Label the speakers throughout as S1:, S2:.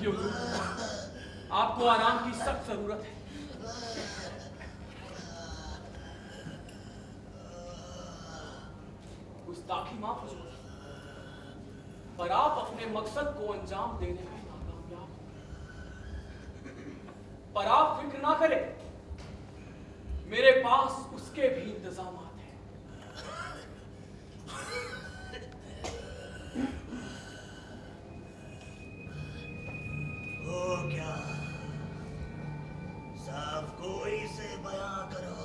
S1: रखिए हुजूर, आपको आराम की सख्त जरूरत है। गुस्ताखी माफ हुजूर, पर आप अपने मकसद को अंजाम देने में नाकामयाब हो। पर आप फिक्र ना करें, मेरे पास उसके भी इंतजाम हैं।
S2: हो क्या? साफ कोई से बयां करो।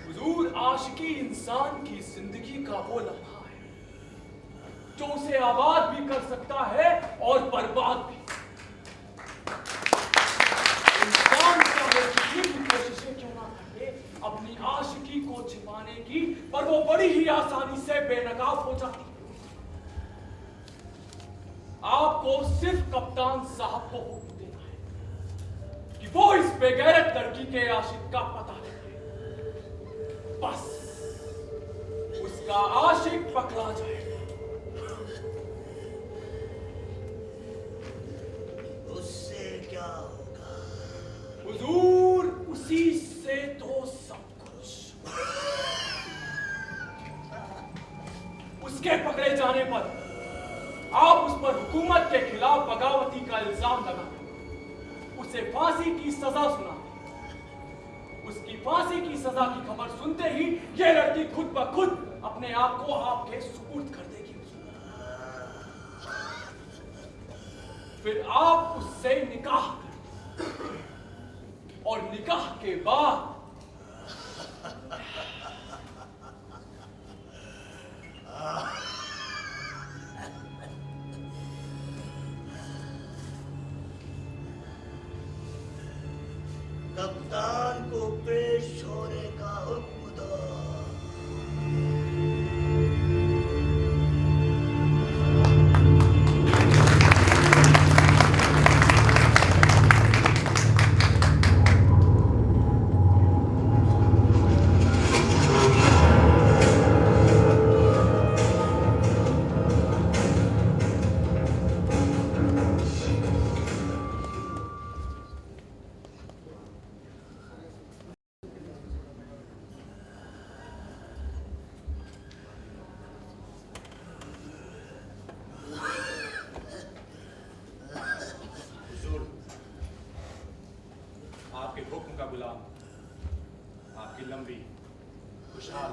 S1: हुजूर, आशिकी इंसान की जिंदगी का वो लम्हा है जो उसे आबाद भी कर सकता है और बर्बाद भी। इंसान चाहे कितनी भी कोशिशें क्यों ना करे अपनी आशिकी को छिपाने की, पर वो बड़ी ही आसानी से बेनकाब हो जाती है। आपको सिर्फ कप्तान साहब को हुक्म देना है कि वो इस बेगैरत लड़की के आशिक का पता लगे। बस उसका आशिक पकड़ा जाएगा।
S2: उससे क्या होगा?
S1: हुजूर, उसी से तो सब कुछ। उसके पकड़े जाने पर आप उस पर हुकूमत के खिलाफ बगावती का इल्जाम लगाते, उसे फांसी की सजा सुनाते। उसकी फांसी की सजा की खबर सुनते ही ये लड़की खुद ब खुद अपने आप को आपके सुपुर्द कर देगी। फिर आप उससे निकाह करें और निकाह के बाद
S2: कप्तान को पेश होने का हुक्म दो।
S3: आपके हुक्म का गुलाम आपकी लंबी, खुशहाल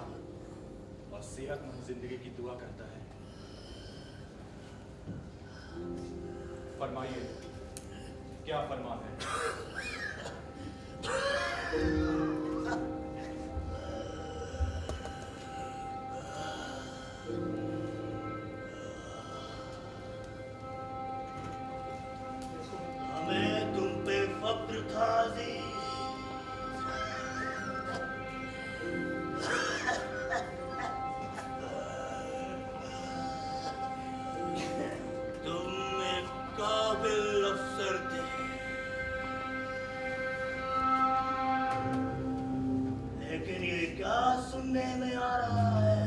S3: और सेहतमंद जिंदगी की दुआ करता है। फरमाइए, क्या फरमान है?
S2: हमें तुम पे फक्र था जी। तुम एक काबिल अफसर थे, लेकिन ये क्या सुनने में आ रहा है?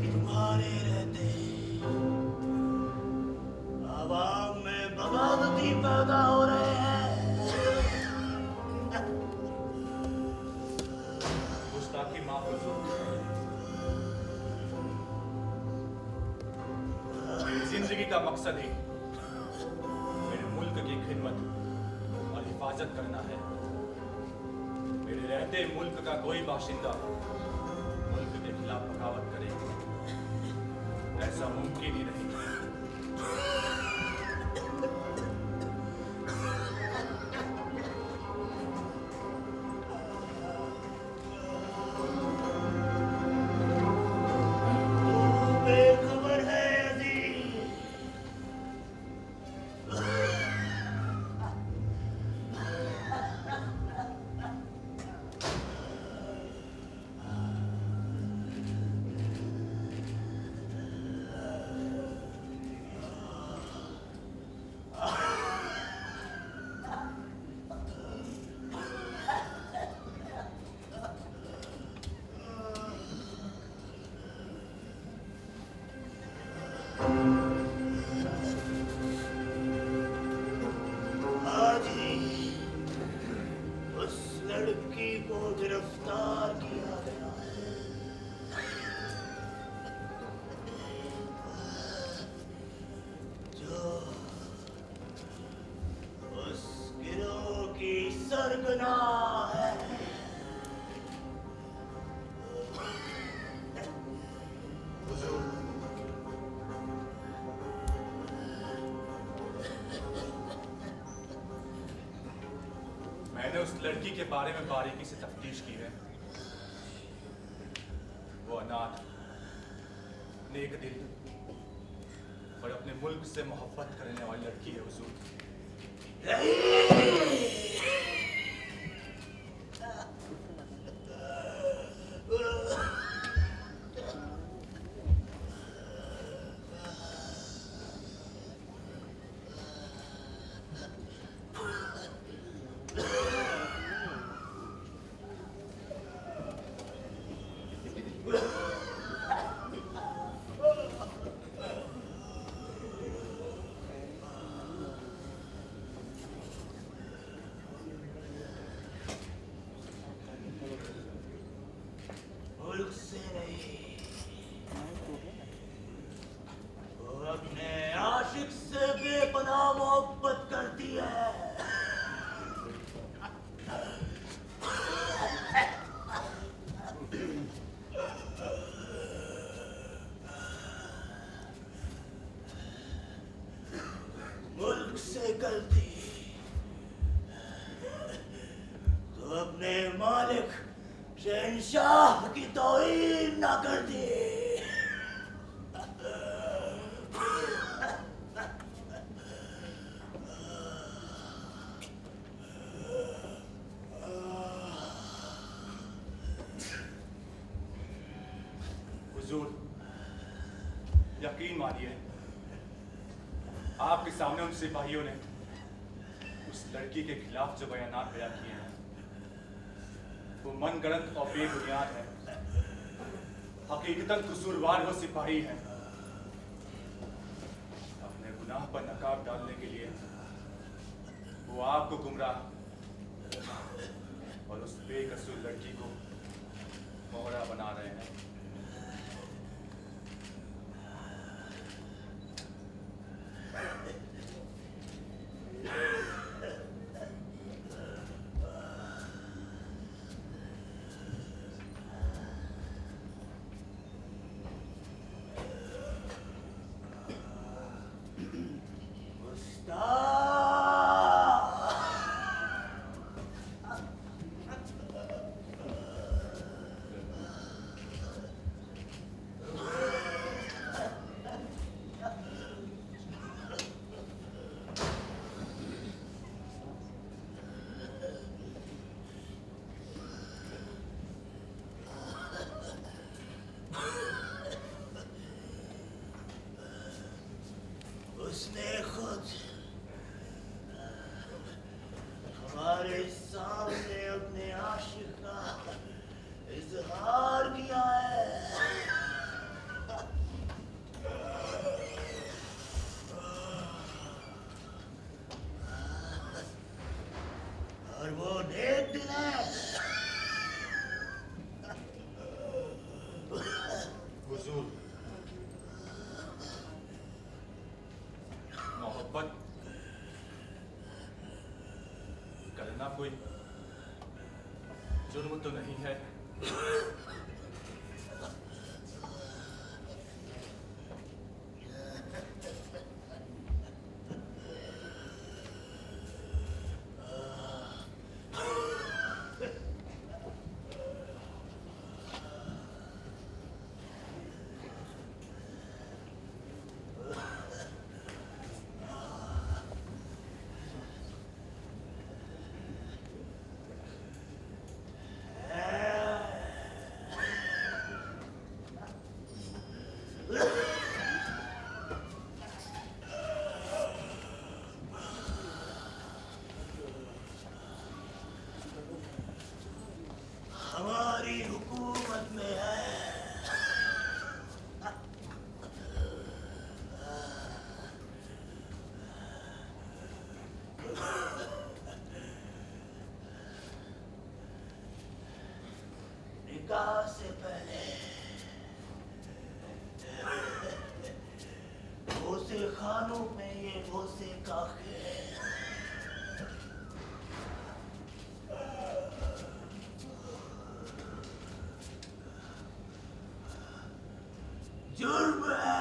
S2: तुम्हारे रहते आवाम में बगावती पैदा हो रहे हैं।
S3: गुस्ताखी माफ हुजूर। मेरी जिंदगी का मकसद ही मेरे मुल्क की खिदमत और हिफाजत करना है। मेरे रहते मुल्क का कोई बाशिंदा मुल्क के खिलाफ बगावत करे, ऐसा मुमकिन ही नहीं।
S2: बेखबर है अजीज।
S3: उस लड़की के बारे में बारीकी से तफ्तीश की है। वो अनाथ, नेक दिल और अपने मुल्क से मोहब्बत करने वाली लड़की है हुजूर।
S2: मुल्क से नहीं, वो अपने आशिक से बेपनाह मोहब्बत करती है। मुल्क से गलती तो अपने मालिक शहंशाह की तौहीन ना करती।
S3: हुजूर, यकीन मानिए, आपके सामने उन सिपाहियों ने उस लड़की के खिलाफ जो बयानात बयान किए हैं वो मनगढ़ंत और बेबुनियाद है। हकीकतन कसूरवार वो सिपाही हैं। अपने गुनाह पर नकाब डालने के लिए वो आपको गुमराह और उस बेकसूर लड़की को मोहरा बना रहे हैं। उसने खुद हमारे सामने अपने आशिक का इजहार किया है। और वो नेक दिल है। हुजूर, मोहब्बत करना कोई जुर्म तो नहीं है। हमारी हुकूमत में है। निकाह से पहले भोसे खानों में ये भोसे काखे जुर्म है।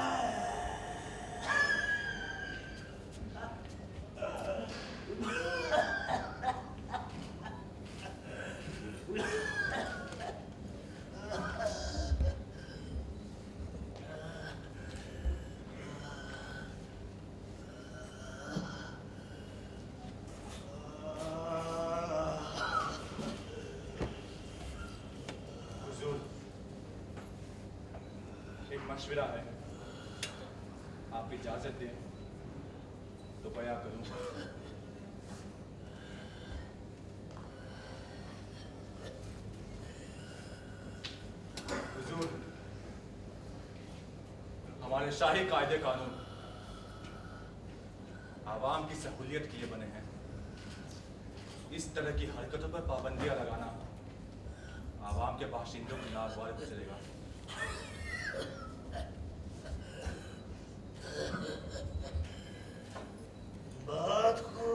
S3: मशवरा है, आप इजाजत दें तो बयां करूं। हुजूर, हमारे शाही कायदे कानून आवाम की सहूलियत के लिए बने हैं। इस तरह की हरकतों पर पाबंदियां लगाना आवाम के बाशिंदों को नागवार गुजरेगा।
S2: बात को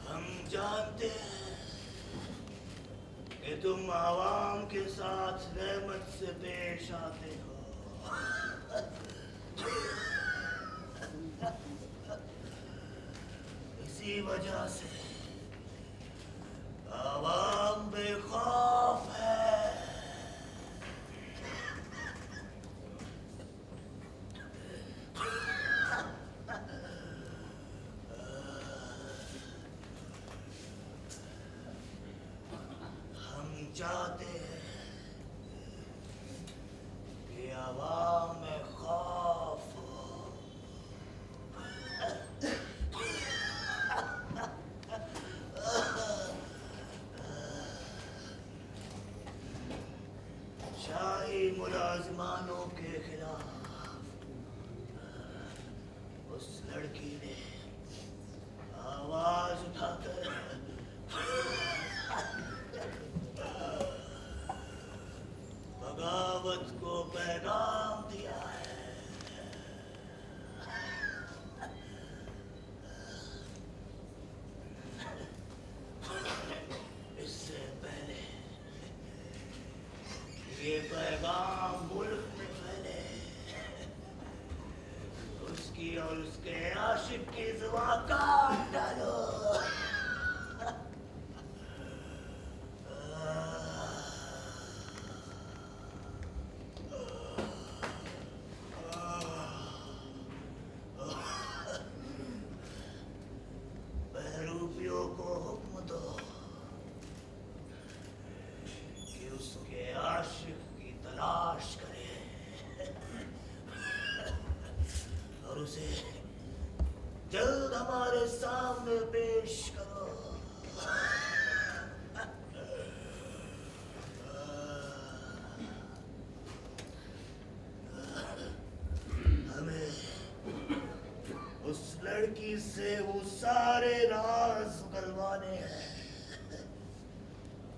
S2: हम जानते हैं कि तुम आवाम के साथ रहमत से पेश आते हो। इसी वजह से आवाम बेखौफ है। हम चाहते हैं कि आवाम में खौफ हो। शाही मुलाजमानों के खिलाफ उस लड़की ने आवाज उठाकर बगावत को पैगाम दिया है। इससे पहले ये पैगाम मुल्क में फैले, उसकी और उसके आशिक की जुबान काट डालो। बहरूपियों को हुक्म दो कि उसके आशिक की तलाश करें और उसे जल्द हमारे सामने पेश करो। हमें उस लड़की से वो सारे राज उगलवाने हैं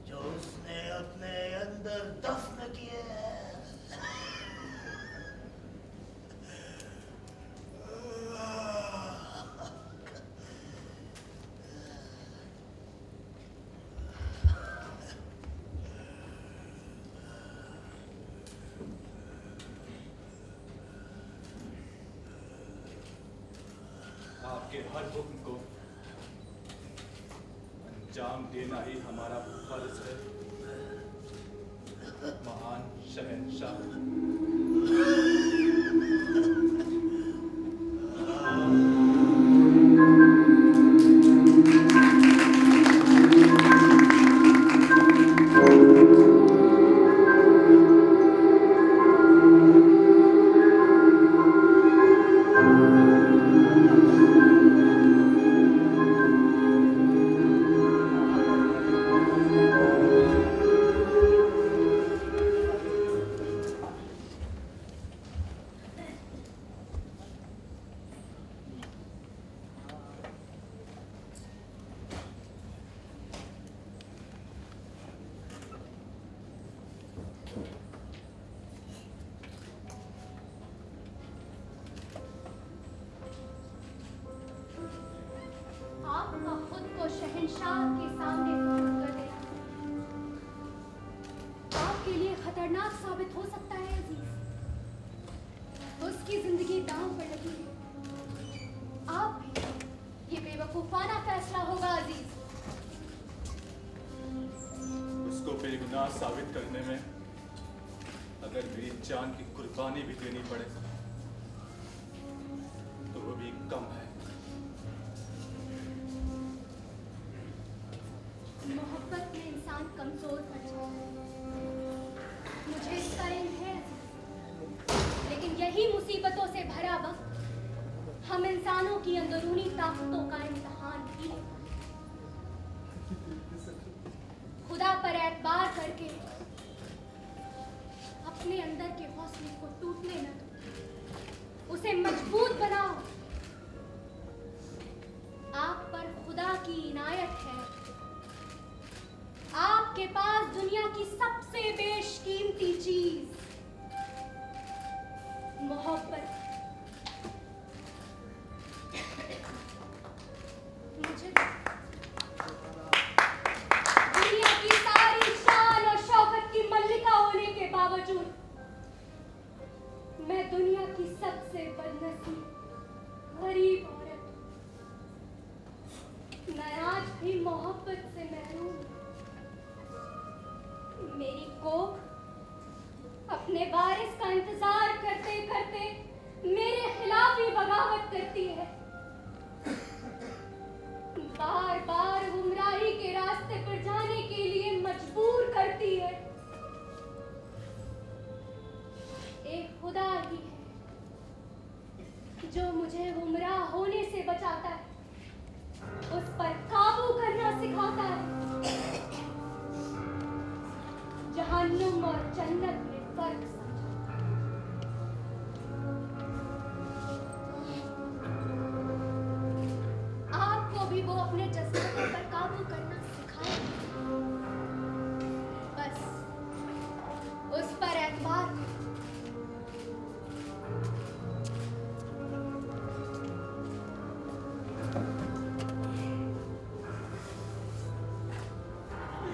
S2: जो उसने अपने अंदर दफन किए हैं।
S3: आपके हर हुक्म को अंजाम देना ही हमारा फर्ज है, महान शहंशाह।
S4: आपका खुद को शहंशाह के सामने फर्क कर देना आपके लिए खतरनाक साबित हो सकता है अजीज। उसकी जिंदगी दांव पर लगी है। आप भी ये बेवकूफाना फैसला होगा अजीज।
S3: उसको बेगुनाह साबित करने में अगर मेरी जान की कुर्बानी भी देनी पड़े कम है।
S4: मोहब्बत में इंसान कमजोर पड़ जाता है। मुझे इसका इल्म है, लेकिन यही मुसीबतों से भरा वक्त हम इंसानों की अंदरूनी ताकतों का इम्तिहान भी है। खुदा पर एतबार करके अपने अंदर के हौसले को टूटने न दो, उसे मजबूत बनाओ। आप पर खुदा की इनायत है। आपके पास दुनिया की सबसे बेशकीमती चीज मोहब्बत। मुझे दुनिया की सारी शान और शौकत की मल्लिका होने के बावजूद मैं दुनिया की सबसे बदनसीब गरीब औरत। मैं आज भी मोहब्बत से महरूम हूं। मेरी कोख अपने वारिस का इंतजार करते करते मेरे खिलाफ ही बगावत करती है। बार बार गुमराही के रास्ते पर जाने के लिए मजबूर करती है। एक खुदा ही है जो मुझे गुमराह होने से बचाता है, उस पर काबू करना सिखाता है। जहन्नुम और जन्नत में फर्क समझाता है। आपको भी वो अपने जज्बातों पर काबू करना सिखाए। बस उस पर एतबार करो।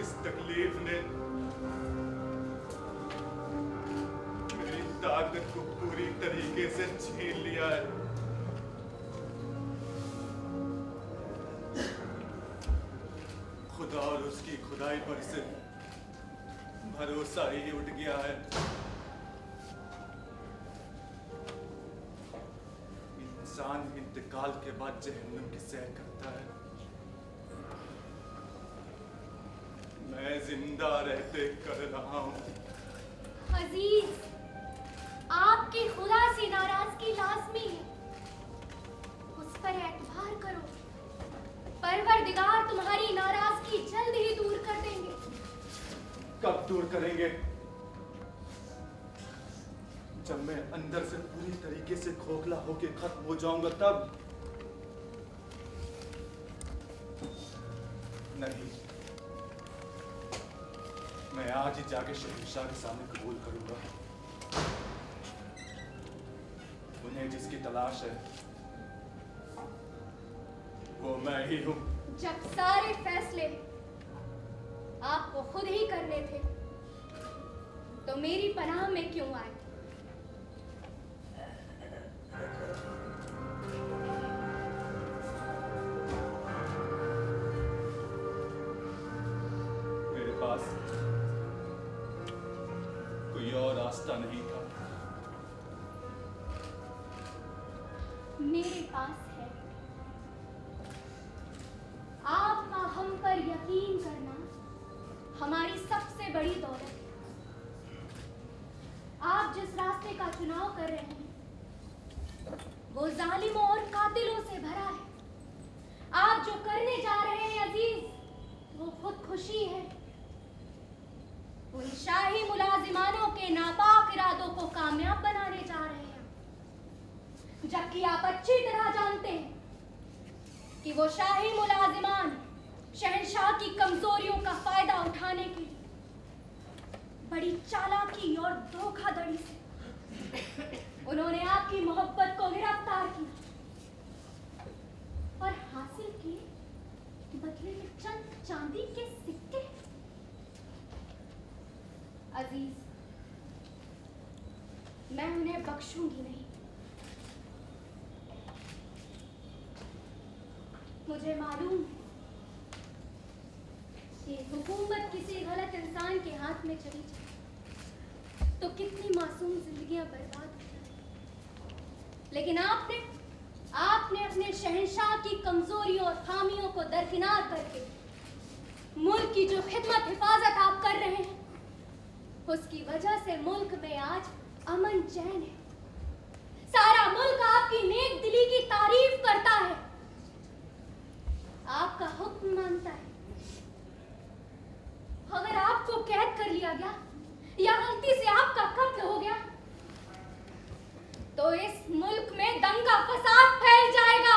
S3: इस तकलीफ ने मेरी ताकत को पूरी तरीके से छीन लिया है। खुदा और उसकी खुदाई पर से भरोसा ही उठ गया है। इंसान इंतकाल के बाद जहन्नुम की सैर करता है। मैं जिंदा रहते कर रहा हूं।
S4: अजीज, आपकी खुदा से नाराजगी लाजमी है। उस पर एतबार करो। परवरदिगार तुम्हारी नाराजगी जल्द ही दूर कर देंगे।
S3: कब दूर करेंगे? जब मैं अंदर से पूरी तरीके से खोखला होके खत्म हो जाऊंगा तब। नहीं, मैं आज ही जाके शहंशाह के सामने कबूल करूंगा। उन्हें जिसकी तलाश है वो मैं ही हूं।
S4: जब सारे फैसले आपको खुद ही करने थे तो मेरी पनाह में क्यों आए?
S3: मेरे पास कोई और रास्ता नहीं था।
S4: मेरे पास है। आपका हम पर यकीन करना हमारी सबसे बड़ी दौलत है। आप जिस रास्ते का चुनाव कर रहे हैं वो जालिमों और कातिलों से भरा है। आप जो करने जा रहे हैं अजीज, वो खुदकुशी है। उन शाही मुलाजिमानों के नापाक इरादों को कामयाब बनाने जा रहे हैं, जबकि आप अच्छी तरह जानते हैं कि वो शाही मुलाजिमान शहंशाह की कमजोरियों का फायदा उठाने के लिए बड़ी चालाकी और धोखाधड़ी से उन्होंने आपकी मोहब्बत को गिरफ्तार किया और हासिल किए बदले में चंद चांदी के सिक्के। अजीज, मैं उन्हें बख्शूंगी नहीं। मुझे मालूम है कि हुकूमत किसी गलत इंसान के हाथ में चली जाए तो कितनी मासूम जिंदगियां बर्बाद हो जाए। लेकिन आपने आपने अपने शहंशाह की कमजोरियों और खामियों को दरकिनार करके मुल्क की जो खिदमत हिफाजत आप कर रहे हैं, उसकी वजह से मुल्क में आज अमन चैन है। सारा मुल्क आपकी नेक दिली की तारीफ करता है, आपका हुक्म मानता है। अगर आपको कैद कर लिया गया या गलती से आपका कत्ल हो गया तो इस मुल्क में दंगा फसाद फैल जाएगा,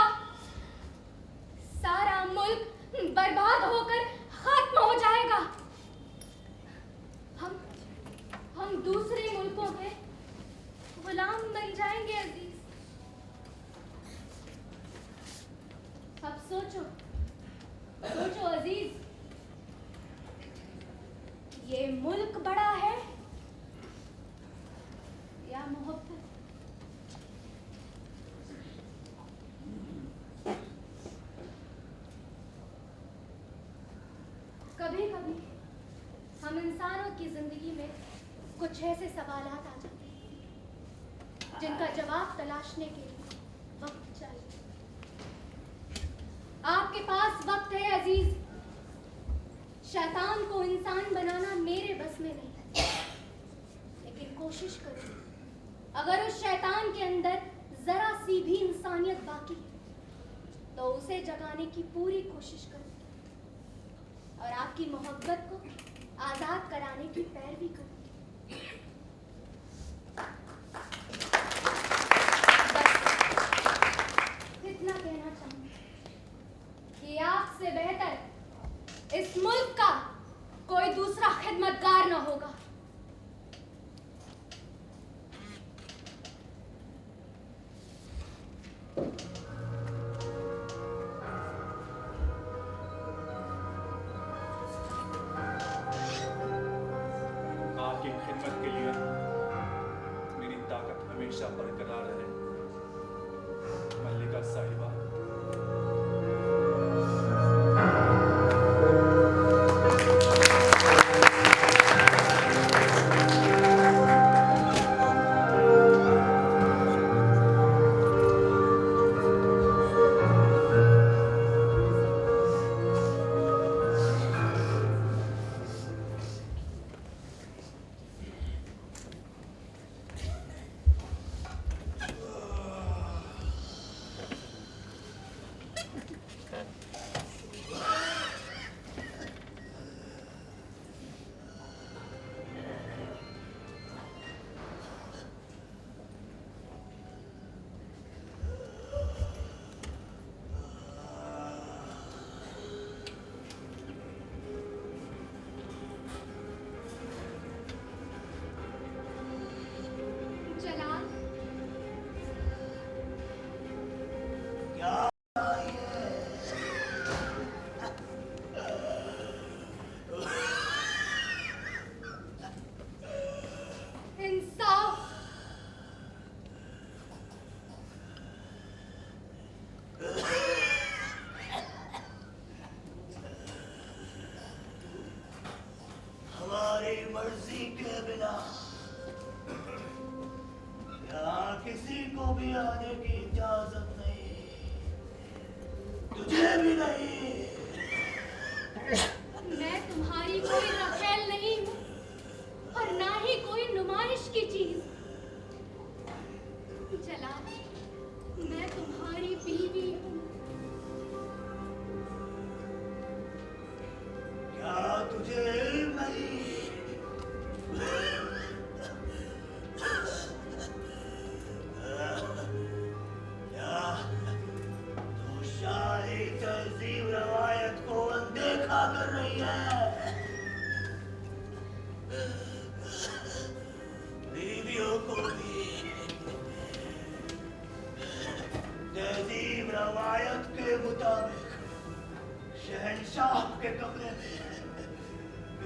S4: सारा मुल्क बर्बाद होकर खत्म हो जाएगा। हम दूसरे मुल्कों के गुलाम बन जाएंगे अजीज। अब सोचो अजीज, ये मुल्क बड़ा है या मोहब्बत? कभी कभी हम इंसानों की जिंदगी में कुछ ऐसे सवालात आ जाते हैं जिनका जवाब तलाशने के लिए वक्त चाहिए। आपके पास वक्त है अजीज। शैतान को इंसान बनाना मेरे बस में नहीं है, लेकिन कोशिश करो, अगर उस शैतान के अंदर जरा सी भी इंसानियत बाकी है तो उसे जगाने की पूरी कोशिश करो और आपकी मोहब्बत को आजाद कराने की पैरवी करो। बस इतना कहना चाहूंगी कि आपसे बेहतर इस मुल्क का कोई दूसरा खिदमतगार न होगा।
S3: आपकी खिदमत के लिए मेरी ताकत हमेशा बरकरार रहे, मल्लिका साहिबा।
S2: मर्जी के बिना यहाँ किसी को भी आने की इजाजत नहीं, तुझे भी नहीं।
S4: मैं तुम्हारी कोई रखेल नहीं हूँ और ना ही कोई नुमाइश की चीज। जलाल, मैं तुम्हारी बीवी हूँ।
S2: क्या तुझे इल्म नहीं? तो शाही तहजीब रवायत को अनदेखा कर रही है। बीवियों को भी तहजीब रवायत के मुताबिक शहंशाह के कमरे में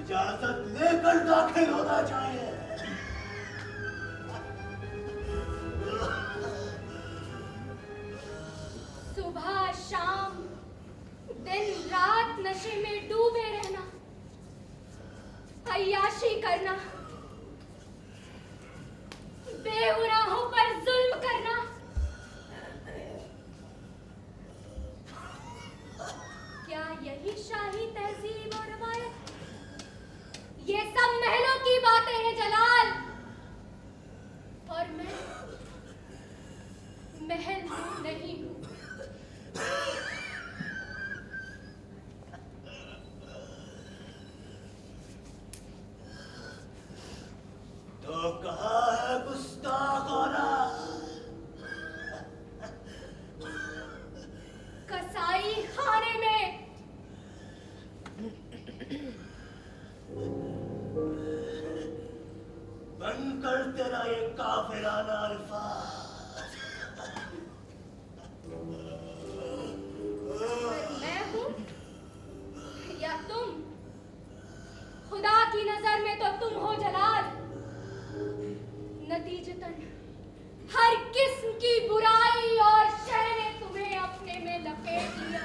S2: इजाजत लेकर दाखिल होना चाहिए।
S4: सुबह शाम दिन रात नशे में डूबे रहना, अय्याशी करना, बेगुनाहों पर जुल्म करना, नहीं हूं।
S2: तो कहाँ है गुस्ताखाना?
S4: कसाई खाने में।
S2: बनकर तेरा ये काफिराना अल्फाज।
S4: मैं हूं या तुम? खुदा की नजर में तो तुम हो जलाल। नतीजतन हर किस्म की बुराई और शर ने तुम्हें अपने में लपेट लिया।